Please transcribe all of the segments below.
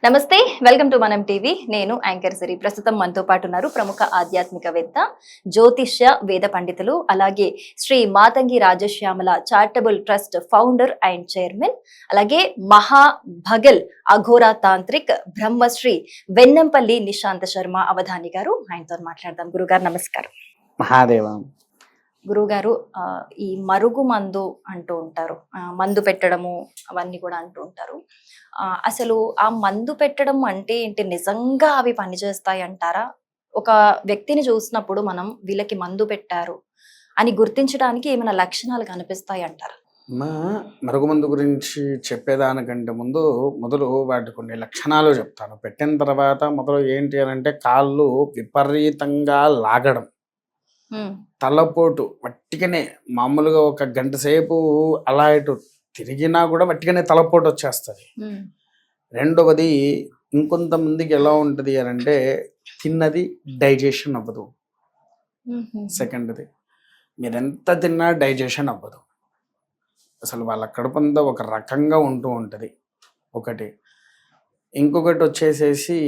నమస్తే, welcome to మనం TV. నేను యాంకర్ సిరి. ప్రస్తుతం మనతో పాటు ఉన్నారు ప్రముఖ ఆధ్యాత్మికవేత్త, జ్యోతిష్య వేద పండితులు, అలాగే Shri Matangi Rajashyamala charitable trust founder and chairman, అలాగే మహా భగల్ అఘోరా తాంత్రిక్ బ్రహ్మశ్రీ వెన్నంపల్లి నిశాంత శర్మ అవధాని గారు. ఆయనతో మాట్లాడదాం. గురుగారు నమస్కారం. మహాదేవ. గురుగారు, ఈ మరుగు మందు అంటూ ఉంటారు, మందు పెట్టడము అవన్నీ కూడా అంటూ ఉంటారు. అసలు ఆ మందు పెట్టడం అంటే ఏంటి? నిజంగా అవి పనిచేస్తాయి అంటారా? ఒక వ్యక్తిని చూసినప్పుడు మనం వీళ్ళకి మందు పెట్టారు అని గుర్తించడానికి ఏమైనా లక్షణాలు కనిపిస్తాయి అంటారా? మరుగుమందు గురించి చెప్పేదానికంటే మొదలు వాటి కొన్ని లక్షణాలు చెప్తాను. పెట్టిన తర్వాత మొదలు ఏంటి అని అంటే, కాళ్ళు విపరీతంగా లాగడం, తలపోటు, వట్టికనే మామూలుగా ఒక గంట సేపు అలా ఇటు తిరిగినా కూడా వట్టికనే తలపోటు వచ్చేస్తుంది. రెండవది, ఇంకొంతమందికి ఎలా ఉంటుంది అని అంటే, తిన్నది డైజెషన్ అవ్వదు. సెకండ్ది, మీరు ఎంత తిన్నా డైజెషన్ అవ్వదు. అసలు వాళ్ళ కడుపంతా ఒక రకంగా ఉంటూ ఉంటుంది ఒకటి. ఇంకొకటి వచ్చేసేసి,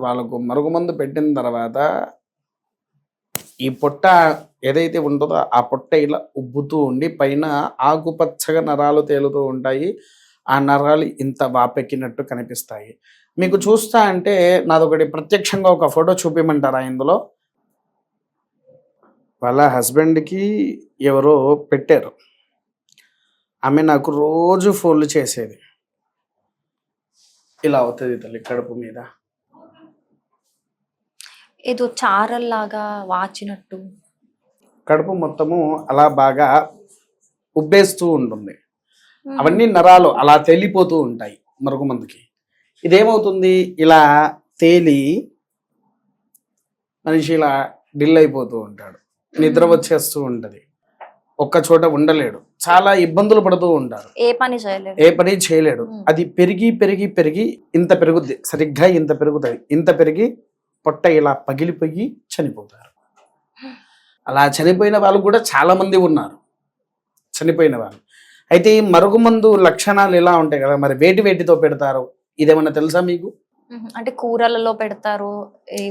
వాళ్ళకు మరుగుమందు పెట్టిన తర్వాత ఈ పొట్ట ఏదైతే ఉంటుందో ఆ పొట్ట ఇలా ఉబ్బుతూ ఉండి పైన ఆకుపచ్చగా నరాలు తేలుతూ ఉంటాయి. ఆ నరాలు ఇంత వాపెక్కినట్టు కనిపిస్తాయి. మీకు చూస్తా అంటే నాదొకటి ప్రత్యక్షంగా ఒక ఫోటో చూపించమంటారా? ఇందులో వాళ్ళ హస్బెండ్కి ఎవరో పెట్టారు. ఆమె నాకు రోజు ఫోన్లు చేసేది. ఇలా అవుతుంది తల్లి కడుపు మీద, ఏదో చారల్లాగా వాచినట్టు కడుపు మొత్తము అలా బాగా ఉబ్బేస్తూ ఉంటుంది. అవన్నీ నరాలు అలా తేలిపోతూ ఉంటాయి మరుగుమందుకి. ఇదేమవుతుంది, ఇలా తేలి మనిషి ఇలా డిల్ అయిపోతూ ఉంటాడు, నిద్ర వచ్చేస్తూ ఉంటుంది, ఒక్క చోట ఉండలేడు, చాలా ఇబ్బందులు పడుతూ ఉంటారు, ఏ పని చేయలేడు. అది పెరిగి పెరిగి పెరిగి ఇంత పెరుగుద్ది, సరిగ్గా ఇంత పెరుగుతుంది. ఇంత పెరిగి పొట్ట ఇలా పగిలిపోయి చనిపోతారు. అలా చనిపోయిన వాళ్ళు కూడా చాలా మంది ఉన్నారు, చనిపోయిన వాళ్ళు. అయితే ఈ మరుగుమందు లక్షణాలు ఎలా ఉంటాయి కదా, మరి వేటితో పెడతారు, ఇదేమన్నా తెలుసా మీకు? అంటే కూరలలో పెడతారు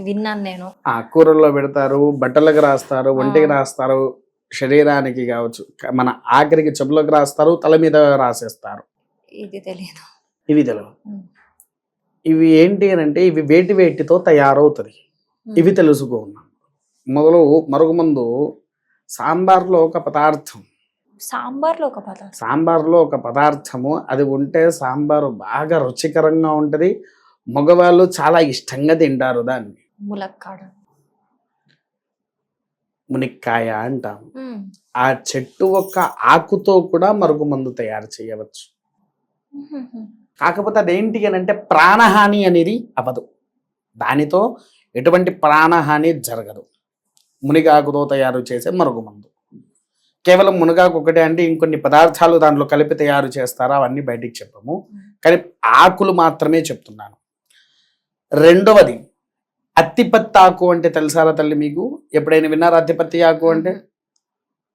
విన్నాను నేను. కూరల్లో పెడతారు, బట్టలకు రాస్తారు, ఒంటికి రాస్తారు, శరీరానికి కావచ్చు, మన ఆఖరికి చెప్పులకు రాస్తారు, తల మీద రాసేస్తారు. ఇది తెలియదు. ఇవి తెలియదు. ఇవి ఏంటి అని అంటే, ఇవి వేటితో తయారవుతుంది, ఇవి తెలుసుకున్నాం. మొదలు మరుగుమందు సాంబార్లో ఒక పదార్థం, సాంబార్లో ఒక పదార్థము, అది ఉంటే సాంబారు బాగా రుచికరంగా ఉంటుంది. మగవాళ్ళు చాలా ఇష్టంగా తింటారు దాన్ని. మునిక్కాయ అంటాం. ఆ చెట్టు ఒక ఆకుతో కూడా మరుగుమందు తయారు చేయవచ్చు. కాకపోతే అదేంటి అని అంటే, ప్రాణహాని అనేది అవ్వదు, దానితో ఎటువంటి ప్రాణహాని జరగదు. మునిగాకుతో తయారు చేసే మరుగుమందు, కేవలం మునగాకు ఒకటే అంటే ఇంకొన్ని పదార్థాలు దాంట్లో కలిపి తయారు చేస్తారా, అవన్నీ బయటికి చెప్పము, కానీ ఆకులు మాత్రమే చెప్తున్నాను. రెండవది, అత్తిపత్తి ఆకు అంటే తెలుసారా తల్లి మీకు? ఎప్పుడైనా విన్నారా అత్తిపత్తి ఆకు అంటే?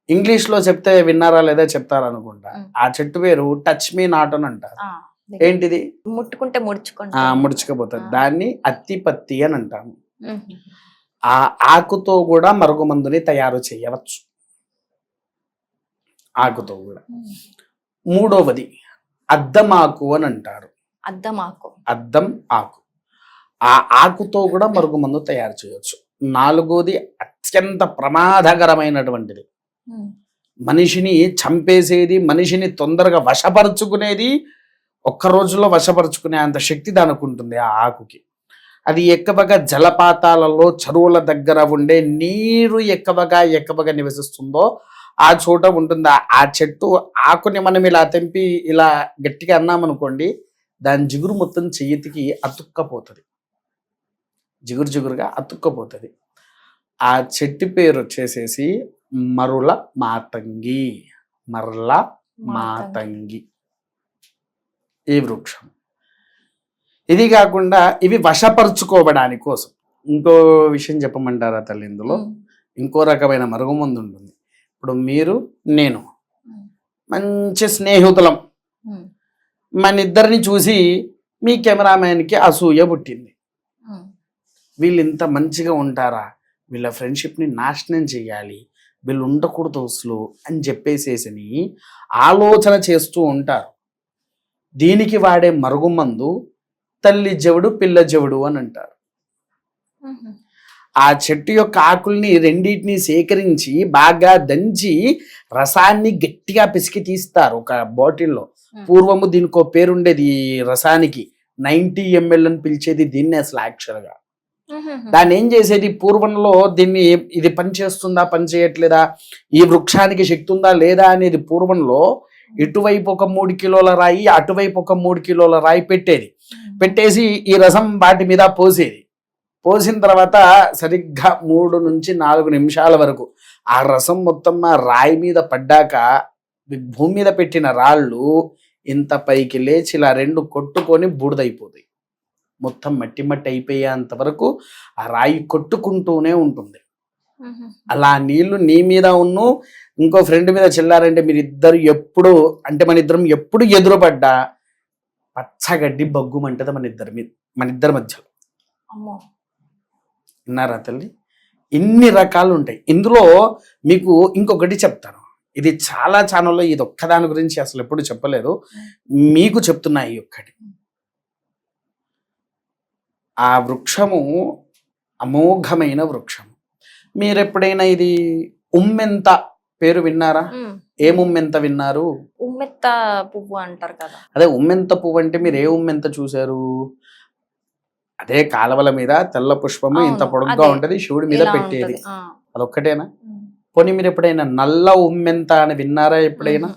ఇంగ్లీష్లో చెప్తే విన్నారా లేదా చెప్తారనుకుంటా. ఆ చెట్టు పేరు టచ్ మీ నాట్ అని అంటారు. ఏంటిది? ముట్టుకుంటే ముడుచుకుపోతుంది. దాన్ని అత్తిపత్తి అని అంటాము. ఆ ఆకుతో కూడా మరుగుమందుని తయారు చేయవచ్చు, ఆకుతో కూడా. మూడవది, అద్దమాకు అని అంటారు. అద్దం ఆకు, ఆ ఆకుతో కూడా మరుగుమందు తయారు చేయవచ్చు. నాలుగోది, అత్యంత ప్రమాదకరమైనటువంటిది, మనిషిని చంపేసేది, మనిషిని తొందరగా వశపరుచుకునేది, ఒక్క రోజులో వశపరుచుకునే అంత శక్తి దానికి ఉంటుంది ఆ ఆకుకి. అది ఎక్కువగా జలపాతాలలో, చెరువుల దగ్గర ఉండే నీరు ఎక్కువగా నివసిస్తుందో ఆ చోట ఉంటుంది ఆ చెట్టు. ఆకుని మనం ఇలా తెంపి ఇలా గట్టిగా అన్నామనుకోండి, దాని జిగురు మొత్తం చెయ్యికి అతుక్కపోతుంది, జిగురుగా అతుక్కపోతుంది. ఆ చెట్టు పేరు వచ్చేసేసి మరుల మాతంగి, ఈ వృక్షం. ఇది కాకుండా ఇవి వశపరుచుకోవడానికి కోసం ఇంకో విషయం చెప్పమంటారా తల్లి? ఇందులో ఇంకో రకమైన మరుగుమందు ఉంటుంది. ఇప్పుడు మీరు నేను మంచి స్నేహితులం, మన ఇద్దరిని చూసి మీ కెమెరామ్యాన్కి అసూయ పుట్టింది. వీళ్ళు ఇంత మంచిగా ఉంటారా, వీళ్ళ ఫ్రెండ్షిప్ని నాశనం చేయాలి, వీళ్ళు ఉండకూడదు అసలు అని చెప్పేసేసి ఆలోచన చేస్తూ ఉంటారు. దీనికి వాడే మరుగుమందు తల్లి జవుడు పిల్ల జవుడు అని అంటారు. ఆ చెట్టు యొక్క ఆకుల్ని రెండింటిని సేకరించి బాగా దంచి రసాన్ని గట్టిగా పిసికి తీస్తారు ఒక బాటిల్లో. పూర్వము దీనికి ఒక పేరుండేది, ఈ రసానికి 90 ml అని పిలిచేది దీన్ని అసలు యాక్చువల్గా. దాన్ని ఏం చేసేది పూర్వంలో, దీన్ని ఇది పని చేస్తుందా పని చేయట్లేదా, ఈ వృక్షానికి శక్తి ఉందా లేదా అనేది పూర్వంలో ఇటువైపు ఒక 3 కిలోల రాయి, అటువైపు ఒక 3 కిలోల రాయి పెట్టేసి ఈ రసం వాటి మీద పోసేది. పోసిన తర్వాత సరిగ్గా 3 నుంచి 4 నిమిషాల వరకు ఆ రసం మొత్తం ఆ రాయి మీద పడ్డాక భూమి మీద పెట్టిన రాళ్ళు ఇంత పైకి లేచి ఇలా 2 కొట్టుకొని బూడిదైపోతాయి. మొత్తం మట్టి మట్టి అయిపోయేంత వరకు ఆ రాయి కొట్టుకుంటూనే ఉంటుంది. అలా నీళ్లు నీ మీద ఉన్ను ఇంకో ఫ్రెండ్ మీద చెల్లారంటే మీరిద్దరు ఎప్పుడు, అంటే మన ఇద్దరం ఎప్పుడు ఎదురుపడ్డా పచ్చగడ్డి బగ్గుమంటది మన ఇద్దరి మధ్యలో. విన్నారా తల్లి? ఇన్ని రకాలు ఉంటాయి. ఇందులో మీకు ఇంకొకటి చెప్తాను, ఇది చాలా ఛానల్లో ఇది ఒక్కదాని గురించి అసలు ఎప్పుడు చెప్పలేదు, మీకు చెప్తున్నా. ఈ ఒక్కటి, ఆ వృక్షము అమోఘమైన వృక్షము. మీరు ఎప్పుడైనా ఇది ఉమ్మెంత పేరు విన్నారా? ఏం ఉమ్మెంత విన్నారు? ఉమ్మెత్త పువ్వు అంటారు కదా. అదే ఉమ్మెంత పువ్వు అంటే మీరు ఏ ఉమ్మెంత చూసారు? అదే కాలవల మీద తెల్ల పుష్పము ఇంత పొడుగ్గా ఉంటది, శివుడి మీద పెట్టేది, అదొక్కటేనా? పోనీ మీరు ఎప్పుడైనా నల్ల ఉమ్మెంత అని విన్నారా ఎప్పుడైనా?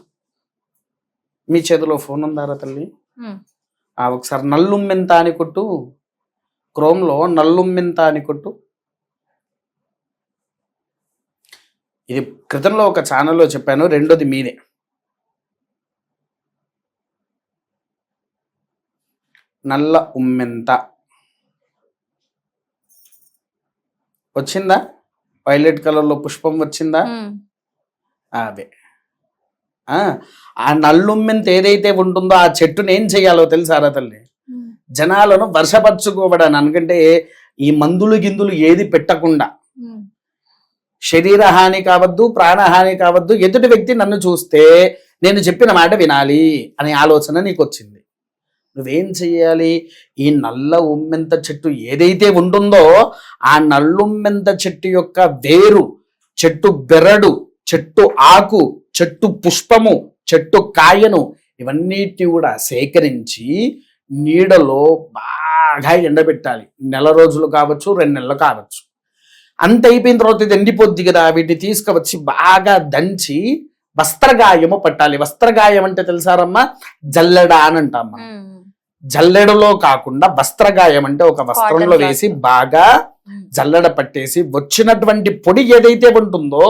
మీ చేతిలో ఫోన్ ఉందారా తల్లి? ఒకసారి నల్లుమ్మెంత అని కొట్టు, క్రోమ్లో నల్లుమ్మెంత అని కొట్టు. ఇది క్రితంలో ఒక ఛానల్లో చెప్పాను, రెండోది మీదే. నల్ల ఉమ్మెంత వచ్చిందా? వైలెట్ కలర్లో పుష్పం వచ్చిందా? అదే ఆ నల్లుమ్మెంత ఏదైతే ఉంటుందో ఆ చెట్టుని ఏం చేయాలో తెలుసారా తల్లి? జనాలను వర్షపరచుకోవడానికి, అనుకంటే ఈ మందులు గిందులు ఏది పెట్టకుండా, శరీర హాని కావద్దు, ప్రాణహాని కావద్దు, ఎదుటి వ్యక్తి నన్ను చూస్తే నేను చెప్పిన మాట వినాలి అనే ఆలోచన నీకు వచ్చింది. నువ్వేం చెయ్యాలి? ఈ నల్ల ఉమ్మెంత చెట్టు ఏదైతే ఉంటుందో ఆ నల్లుమ్మెంత చెట్టు యొక్క వేరు, చెట్టు బెరడు, చెట్టు ఆకు, చెట్టు పుష్పము, చెట్టు కాయను, ఇవన్నిటిని కూడా సేకరించి నీడలో బాగా ఎండబెట్టాలి. 1 రోజులు కావచ్చు, 2 నెలలు కావచ్చు. అంత అయిపోయిన తర్వాత ఇది ఎండిపోద్ది కదా, వీటిని తీసుకువచ్చి బాగా దంచి వస్త్రగాయము పట్టాలి. వస్త్రగాయం అంటే తెలుసారమ్మా? జల్లెడ అని అంటాం మనం. జల్లెడలో కాకుండా వస్త్రగాయం అంటే ఒక వస్త్రంలో వేసి బాగా జల్లెడ పట్టేసి వచ్చినటువంటి పొడి ఏదైతే ఉంటుందో,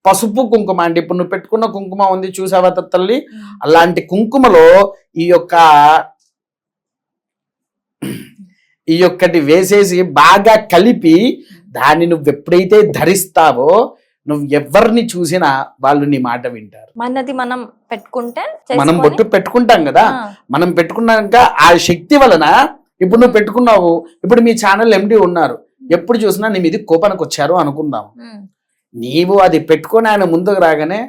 పసుపు కుంకుమ అంటే ఇప్పుడు నువ్వు పెట్టుకున్న కుంకుమ ఉంది చూసావా తల్లి, అలాంటి కుంకుమలో ఈ యొక్కటి వేసేసి బాగా కలిపి దాన్ని నువ్వు ఎప్పుడైతే ధరిస్తావో నువ్వు ఎవరిని చూసినా వాళ్ళు నీ మాట వింటారు. మనది మనం పెట్టుకుంటే, మనం బొట్టు పెట్టుకుంటాం కదా, మనం పెట్టుకున్నాక ఆ శక్తి వలన ఇప్పుడు నువ్వు పెట్టుకున్నావు. ఇప్పుడు మీ ఛానల్ ఎండి ఉన్నారు, ఎప్పుడు చూసినా నీ మీద కోపానికి వచ్చారు అనుకుందాం. నీవు అది పెట్టుకొని ఆయన ముందుకు రాగానే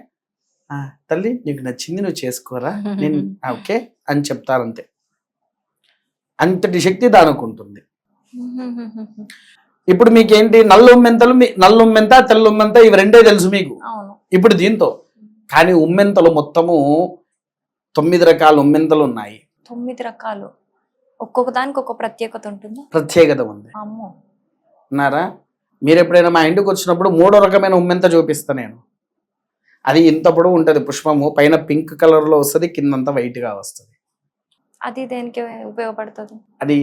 తల్లి నీకు నచ్చింది నువ్వు చేసుకోరా, నేను ఓకే అని చెప్తారంతే. అంతటి శక్తి దానికి ఉంటుంది. ఇప్పుడు మీకేంటి, నల్లుమ్మెంత తెల్లుమ్మెంత ఇవి రెండే తెలుసు మీకు ఇప్పుడు దీంతో. కానీ ఉమ్మెంతలు మొత్తము 9 రకాల ఉమ్మెంతలు ఉన్నాయి. 9 రకాలు, ఒక్కొక్క దానికి ఒక్కొక్క ప్రత్యేకత ఉంటుంది. ప్రత్యేకత ఉంది. అన్నారా? మీరు ఎప్పుడైనా మా ఇంటికి వచ్చినప్పుడు 3వ రకమైన ఉమ్మెంత చూపిస్తా నేను. అది ఇంత పొడవు ఉంటది, పుష్పము పైన పింక్ కలర్ లో వస్తుంది, కిందంతా వైట్ గా వస్తుంది. అది దేనికి ఉపయోగపడుతుంది? అది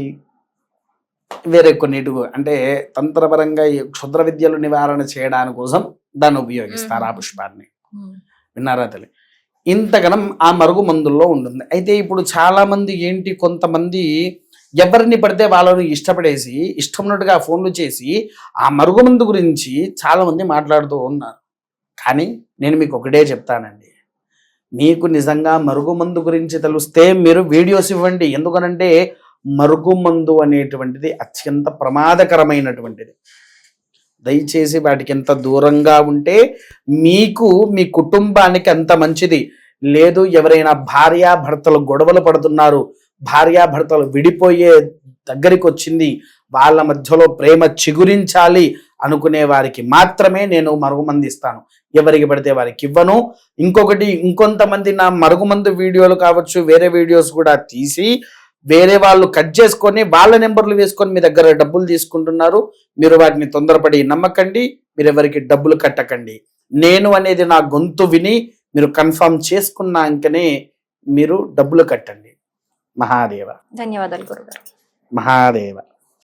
వేరే కొన్నిటి, అంటే తంత్రపరంగా క్షుద్ర విద్యలు నివారణ చేయడానికి కోసం దాన్ని ఉపయోగిస్తారు ఆ పుష్పాన్ని. విన్నారా తల్లి? ఇంతగనం ఆ మరుగు మందుల్లో ఉంటుంది. అయితే ఇప్పుడు చాలా మంది ఏంటి, కొంతమంది ఎవరిని పడితే వాళ్ళని ఇష్టపడేసి ఇష్టమున్నట్టుగా ఫోన్లు చేసి ఆ మరుగుమందు గురించి చాలా మంది మాట్లాడుతూ ఉన్నారు. కానీ నేను మీకు ఒకటే చెప్తానండి, మీకు నిజంగా మరుగుమందు గురించి తెలిస్తే మీరు వీడియోస్ ఇవ్వండి. ఎందుకనంటే మరుగుమందు అనేటువంటిది అత్యంత ప్రమాదకరమైనటువంటిది. దయచేసి వాటికి ఎంత దూరంగా ఉంటే మీకు మీ కుటుంబానికి అంత మంచిది. లేదు, ఎవరైనా భార్యాభర్తలు గొడవలు పడుతున్నారు, భార్యాభర్తలు విడిపోయే దగ్గరికి వచ్చింది, వాళ్ళ మధ్యలో ప్రేమ చిగురించాలి అనుకునే వారికి మాత్రమే నేను మరుగుమందు ఇస్తాను. ఎవరికి పడితే వారికి ఇవ్వను. ఇంకొంతమంది నా మరుగుమందు వీడియోలు కావచ్చు, వేరే వీడియోస్ కూడా తీసి వేరే వాళ్ళు కట్ చేసుకొని వాళ్ళ నెంబర్లు వేసుకొని మీ దగ్గర డబ్బులు తీసుకుంటున్నారు. మీరు వాటిని తొందరపడి నమ్మకండి, మీరు ఎవరికి డబ్బులు కట్టకండి. నేను అనేది నా గొంతు విని మీరు కన్ఫర్మ్ చేసుకున్నాకనే మీరు డబ్బులు కట్టండి. మహాదేవ. ధన్యవాదాలు గురుగారు. మహాదేవ.